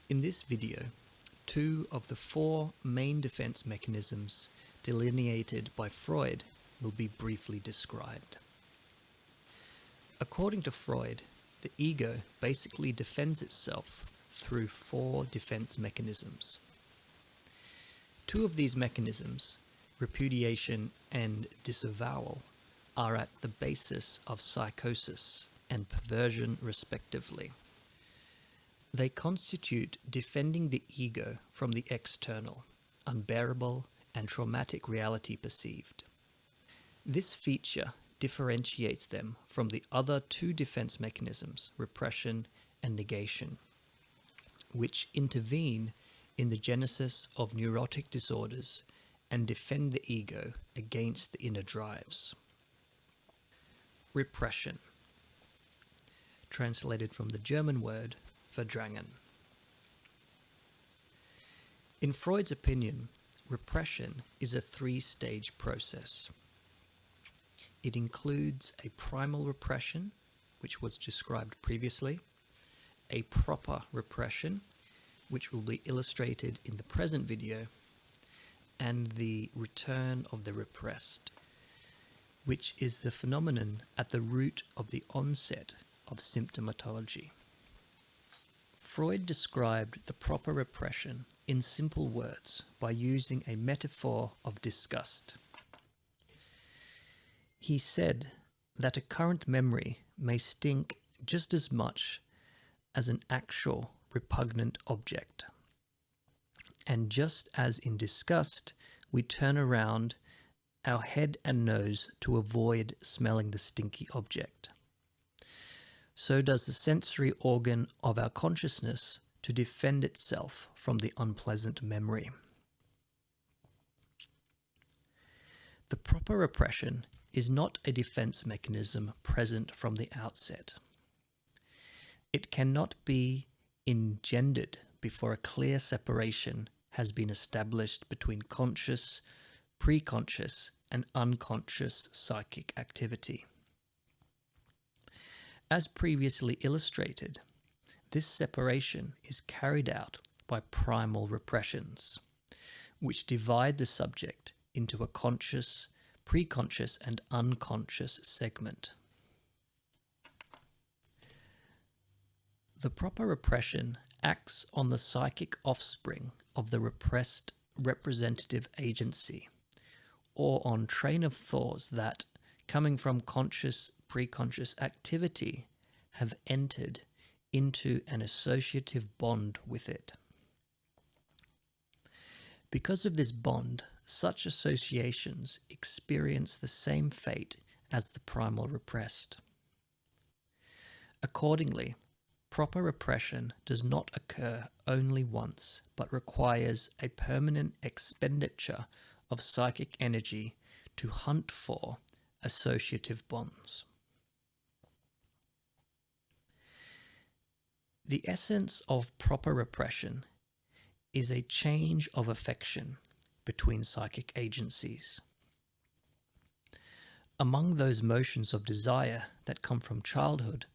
In this video, two of the four main defense mechanisms delineated by Freud will be briefly described. According to Freud, the ego basically defends itself through four defense mechanisms. Two of these mechanisms, repudiation and disavowal, are at the basis of psychosis and perversion respectively. They constitute defending the ego from the external, unbearable, and traumatic reality perceived. This feature differentiates them from the other two defense mechanisms, repression and negation, which intervene in the genesis of neurotic disorders and defend the ego against the inner drives. Repression, translated from the German word verdrängen. In Freud's opinion, repression is a three-stage process. It includes a primal repression, which was described previously, a proper repression, which will be illustrated in the present video, and the return of the repressed, which is the phenomenon at the root of the onset of symptomatology. Freud described the proper repression in simple words by using a metaphor of disgust. He said that a current memory may stink just as much as an actual repugnant object. And just as in disgust, we turn around our head and nose to avoid smelling the stinky object, so does the sensory organ of our consciousness to defend itself from the unpleasant memory. The proper repression is not a defense mechanism present from the outset. It cannot be engendered before a clear separation has been established between conscious, preconscious, and unconscious psychic activity. As previously illustrated, this separation is carried out by primal repressions, which divide the subject into a conscious, preconscious, and unconscious segment. The proper repression acts on the psychic offspring of the repressed representative agency, or on train of thoughts that, coming from conscious, preconscious activity, have entered into an associative bond with it. Because of this bond, such associations experience the same fate as the primal repressed. Accordingly, proper repression does not occur only once, but requires a permanent expenditure of psychic energy to hunt for associative bonds. The essence of proper repression is a change of affection between psychic agencies. Among those motions of desire that come from childhood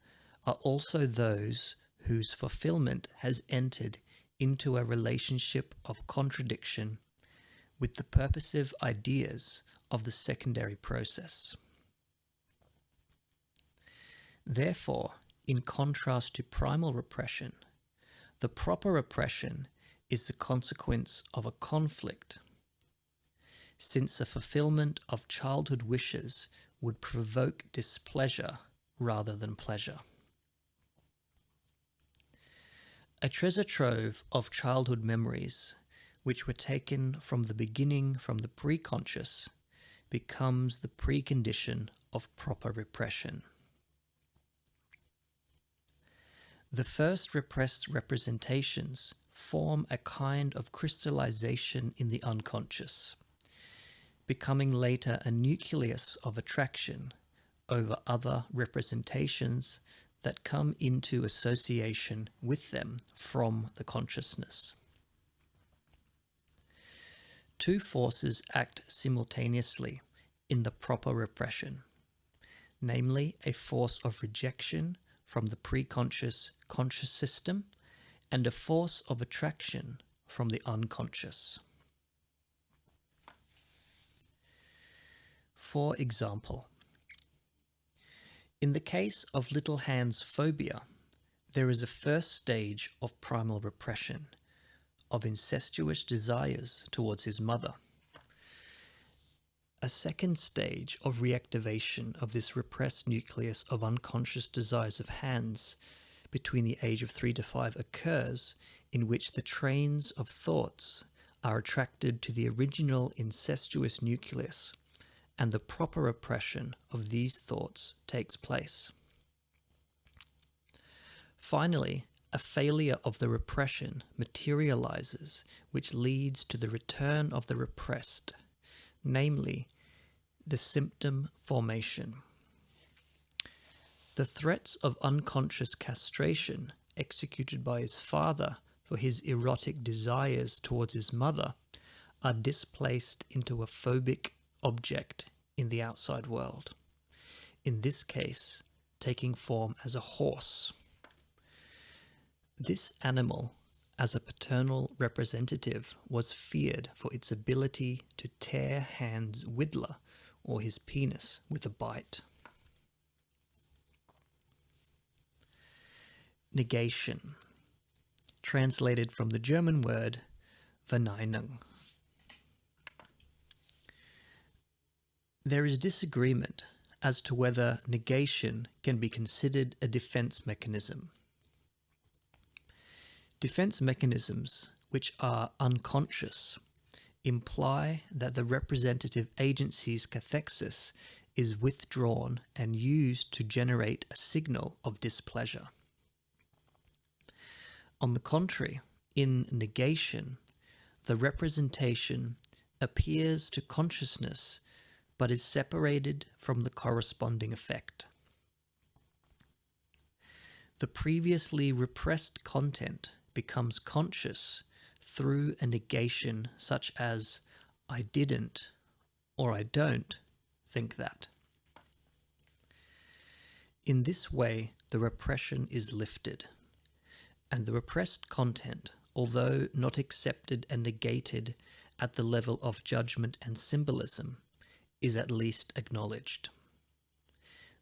are also those whose fulfillment has entered into a relationship of contradiction with the purposive ideas of the secondary process. Therefore, in contrast to primal repression, the proper repression is the consequence of a conflict, since the fulfillment of childhood wishes would provoke displeasure rather than pleasure. A treasure trove of childhood memories, which were taken from the beginning from the preconscious, becomes the precondition of proper repression. The first repressed representations form a kind of crystallization in the unconscious, becoming later a nucleus of attraction over other representations that come into association with them from the consciousness. Two forces act simultaneously in the proper repression, namely a force of rejection from the preconscious conscious system and a force of attraction from the unconscious. For example, in the case of Little Hand's phobia, there is a first stage of primal repression, of incestuous desires towards his mother. A second stage of reactivation of this repressed nucleus of unconscious desires of Hans between the age of 3 to 5 occurs, in which the trains of thoughts are attracted to the original incestuous nucleus, and the proper repression of these thoughts takes place. Finally, a failure of the repression materializes, which leads to the return of the repressed, namely, the symptom formation. The threats of unconscious castration executed by his father for his erotic desires towards his mother are displaced into a phobic object in the outside world, in this case taking form as a horse. This animal, as a paternal representative, was feared for its ability to tear Hans' Widler, or his penis, with a bite. Negation, translated from the German word Verleugnung. There is disagreement as to whether negation can be considered a defense mechanism. Defense mechanisms, which are unconscious, imply that the representative agency's cathexis is withdrawn and used to generate a signal of displeasure. On the contrary, in negation, the representation appears to consciousness but is separated from the corresponding effect. The previously repressed content becomes conscious through a negation such as "I didn't" or "I don't" think that. In this way, the repression is lifted, and the repressed content, although not accepted and negated at the level of judgment and symbolism, is at least acknowledged.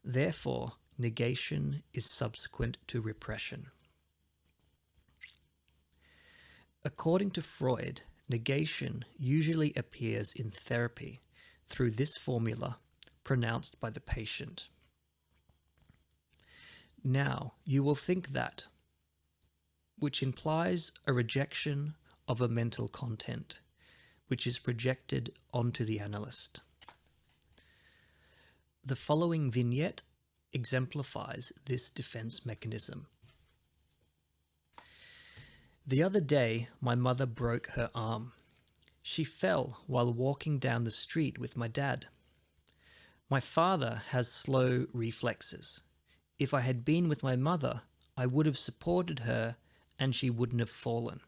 Therefore, negation is subsequent to repression. According to Freud, negation usually appears in therapy through this formula pronounced by the patient. Now, you will think that, which implies a rejection of a mental content, which is projected onto the analyst. The following vignette exemplifies this defense mechanism. The other day, my mother broke her arm. She fell while walking down the street with my dad. My father has slow reflexes. If I had been with my mother, I would have supported her and she wouldn't have fallen.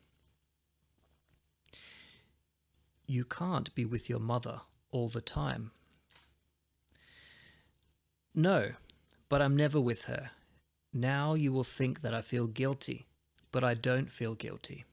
You can't be with your mother all the time. No, but I'm never with her. Now you will think that I feel guilty, but I don't feel guilty.